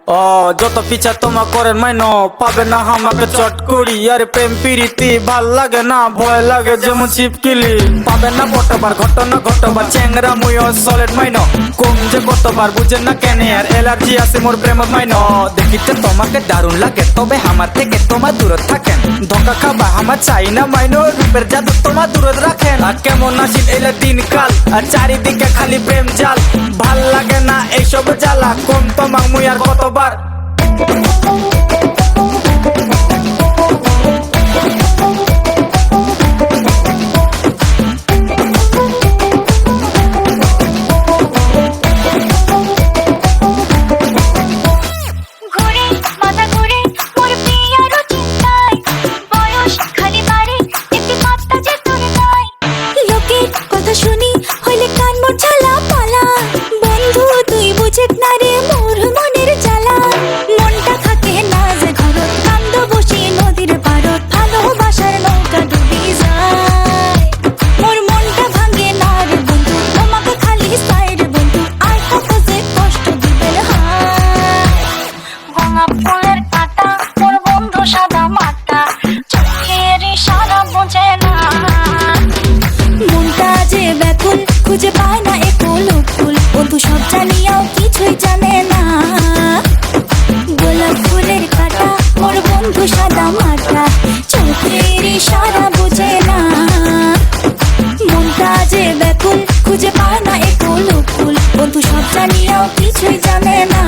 ও যত পিছা তোমা করেন মাইনো পাবে না আমাকে চট করি। আরে প্রেম প্রীতি ভাল লাগে না, ভয় লাগে যেমন ছিপকিলি। পাবে না কতবার ঘটনা ঘটবার চেংরা মুইও সলিড মাইনো। কম যে কতবার বুঝেন না কেন আর এলার্জি আছে মোর প্রেমত মাইনো। দেখিতে তোমাকে দারুণ লাগে তবে আমার থেকে তোমার দূরে থাকেন। ধোকা খাবা আমার চাই না মাইনো, রূপের জাদু তোমার দূরে রাখেন। আর কেমন আসিল এলে দিনকাল আর চারিদিকে খালি প্রেম জাল। ভাল লাগে না এইসব জ্বালা, কম তোমাক মুই আর কতবার। খুঁজে পায় না একুল উকুল, বন্ধু সব জানিয়াও কিছুই জানে না। গোলাপ ফুলের কাটা মোর বন্ধু সাদা মাটা, চোখের ইশারা বুঝে না। মনটা যে ব্যাকুল খুঁজে পায় না একুল উকুল, বন্ধু সব জানিয়াও কিছুই জানে না।